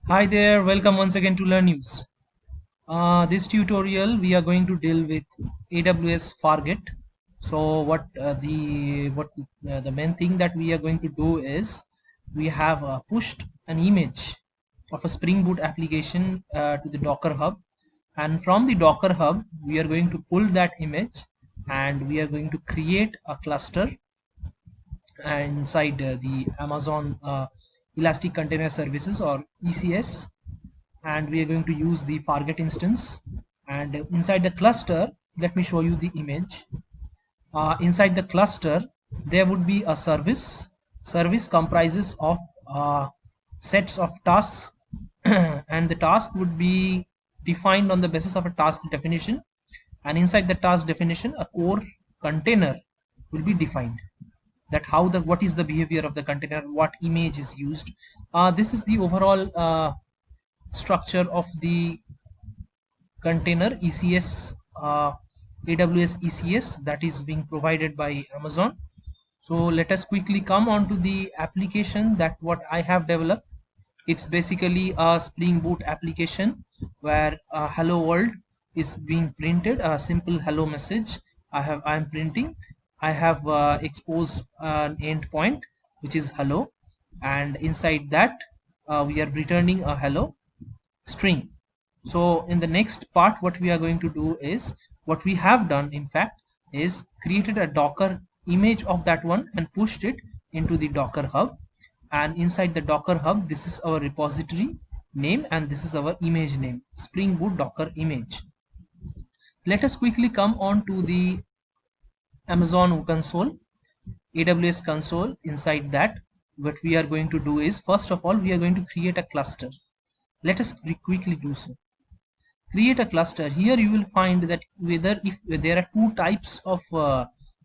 Hi there, welcome once again to Learn News. This tutorial we are going to deal with AWS Fargate. So the main thing that we are going to do is we have pushed an image of a Spring Boot application to the Docker Hub, and from the Docker Hub we are going to pull that image and we are going to create a cluster inside the Amazon Elastic Container Services or ECS, and we are going to use the Fargate instance. And inside the cluster, let me show you the image. Inside the cluster there would be a service comprises of sets of tasks and the task would be defined on the basis of a task definition, and inside the task definition a core container will be defined, that how the what is the behavior of the container, what image is used. This is the overall structure of the container ECS, AWS ECS, that is being provided by Amazon. So let us quickly come on to the application that what I have developed. It's basically a Spring Boot application where hello world is being printed, a simple hello message I'm printing. I have exposed an endpoint which is hello, and inside that we are returning a hello string. So in the next part what we are going to do is, what we have done in fact is created a Docker image of that one and pushed it into the Docker Hub, and inside the Docker Hub this is our repository name and this is our image name, Spring Boot Docker image. Let us quickly come on to the Amazon console, AWS console. Inside that what we are going to do is, first of all we are going to create a cluster. Let us quickly do so. Create a cluster. Here you will find that whether if there are two types of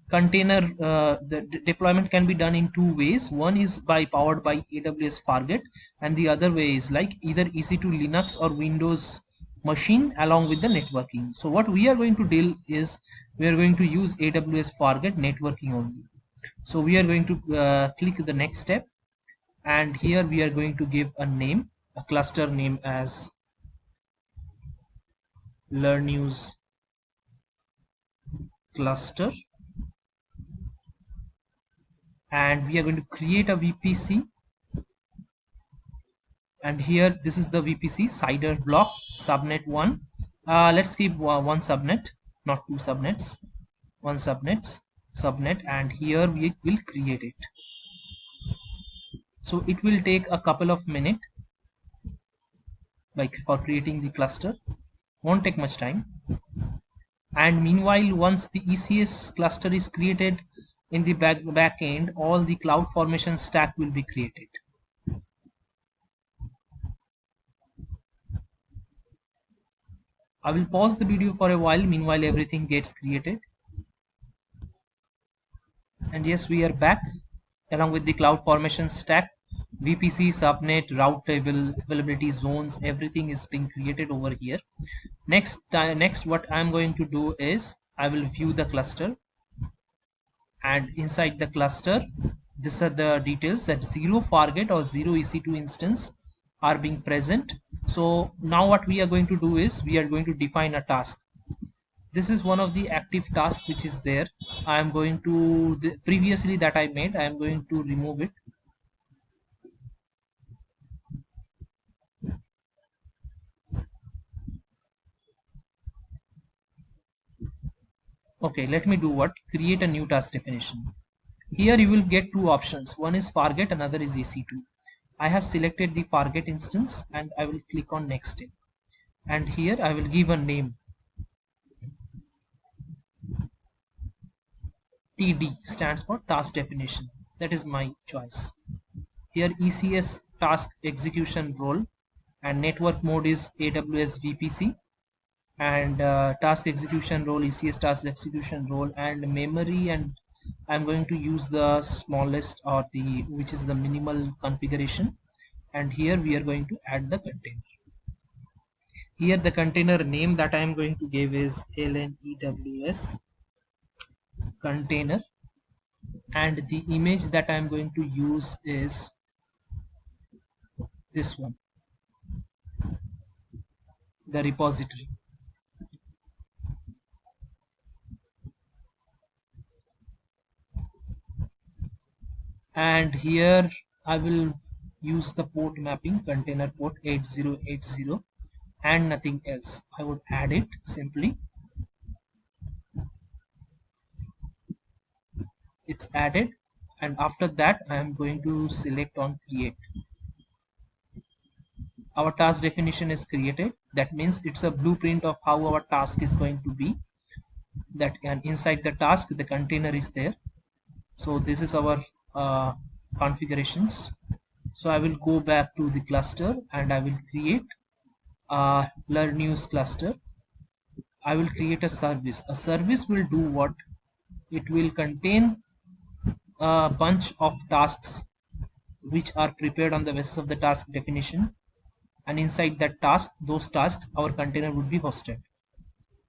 container, the deployment can be done in two ways. One is powered by AWS Fargate, and the other way is like either EC2 Linux or Windows machine along with the networking. So what we are going to deal is, we are going to use AWS Fargate networking only. So we are going to click the next step, and here we are going to give a name, a cluster name as Learn News cluster, and we are going to create a VPC, and here this is the VPC CIDR block subnet 1. Let's keep one subnet, not two subnets, one subnet, and here we will create it. So it will take a couple of minutes for creating the cluster, won't take much time. And meanwhile, once the ECS cluster is created, in the back end all the CloudFormation stack will be created. I will pause the video for a while, meanwhile everything gets created. And yes, we are back along with the CloudFormation stack, VPC, subnet, route table, availability zones, everything is being created over here. Next what I'm going to do is, I will view the cluster, and inside the cluster these are the details, that 0 Fargate or 0 EC2 instance are being present. So now what we are going to do is, we are going to define a task. This is one of the active tasks which is there. I am going to previously that I made, I am going to remove it. Okay, let me do what, create a new task definition. Here you will get two options, one is Fargate, another is EC2. I have selected the Fargate instance and I will click on next step, and here I will give a name. TD stands for task definition, that is my choice. Here ECS task execution role, and network mode is AWS VPC, and task execution role ECS task execution role, and memory, and I'm going to use the smallest, or the which is the minimal configuration, and here we are going to add the container. Here the container name that I am going to give is LNEWS container, and the image that I am going to use is this one. the repository. And here I will use the port mapping, container port 8080, and nothing else. I would add it simply. It's added, and after that I am going to select on create. Our task definition is created. That means it's a blueprint of how our task is going to be. That, and inside the task the container is there. So this is our configurations. So I will go back to the cluster and I will create a learn news cluster. I will create a service. A service will do what? It will contain a bunch of tasks which are prepared on the basis of the task definition, and inside that task, those tasks, our container would be hosted.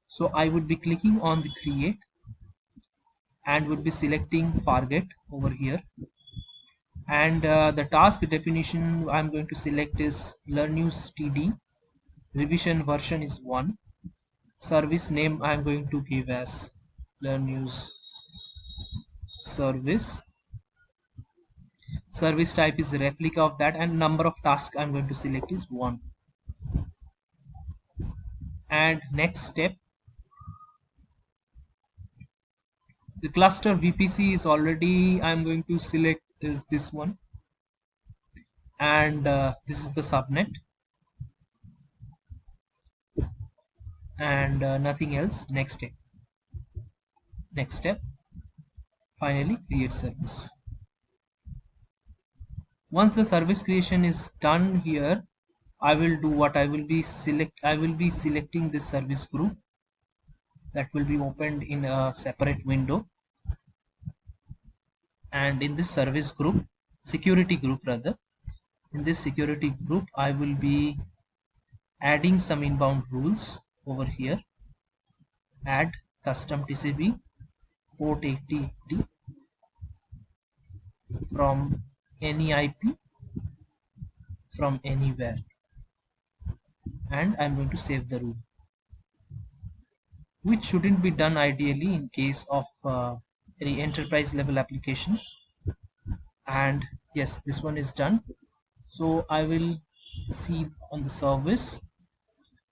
So I would be clicking on the create and would be selecting Fargate over here, and the task definition I'm going to select is learn news TD. Revision version is 1. Service name I'm going to give as learn news service. Service type is a replica of that, and number of tasks I'm going to select is 1. And next step, the cluster VPC is already, I'm going to select is this one, and this is the subnet, and nothing else. Next step, finally create service. Once the service creation is done here, I will do what? I will be selecting this service group that will be opened in a separate window, and in this service group, security group rather, in this security group I will be adding some inbound rules over here. Add custom TCP port 8080 from any IP from anywhere, and I'm going to save the rule, which shouldn't be done ideally in case of any enterprise level application. And yes, this one is done. So I will see on the service,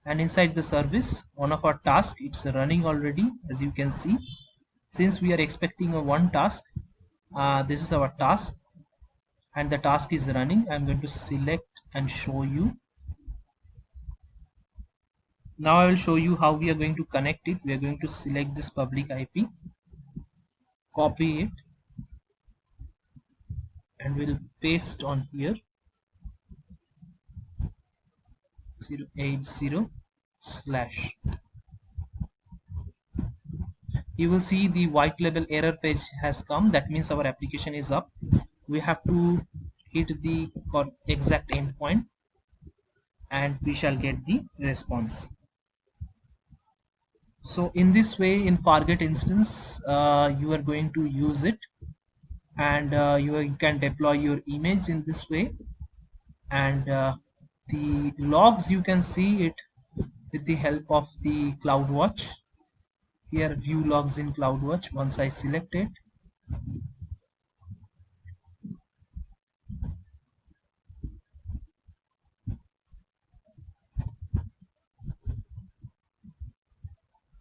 and inside the service, one of our tasks, it's running already, as you can see. Since we are expecting a one task, this is our task, and the task is running. I'm going to select and show you. Now I will show you how we are going to connect it. We are going to select this public IP, copy it, and we'll paste on here 080/. You will see the white label error page has come. That means our application is up. We have to hit the exact endpoint and we shall get the response. So in this way, in Fargate instance, you are going to use it, and you can deploy your image in this way, and the logs, you can see it with the help of the CloudWatch. Here, view logs in CloudWatch. Once I select it,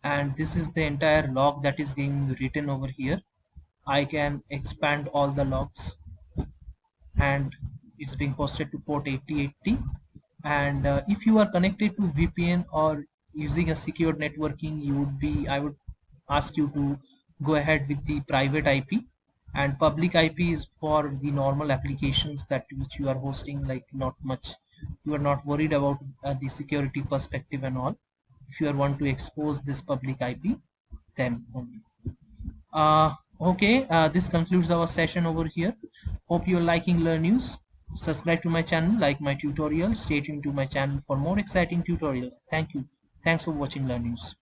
and this is the entire log that is being written over here. I can expand all the logs, and it's being posted to port 8080. And if you are connected to VPN or using a secured networking, I would ask you to go ahead with the private IP, and public IP is for the normal applications that which you are hosting, like not much, you are not worried about the security perspective and all. If you are want to expose this public IP, then only. Okay, this concludes our session over here. Hope you're liking Learn News. Subscribe to my channel, like my tutorials. Stay tuned to my channel for more exciting tutorials. Thank you. Thanks for watching Learn News.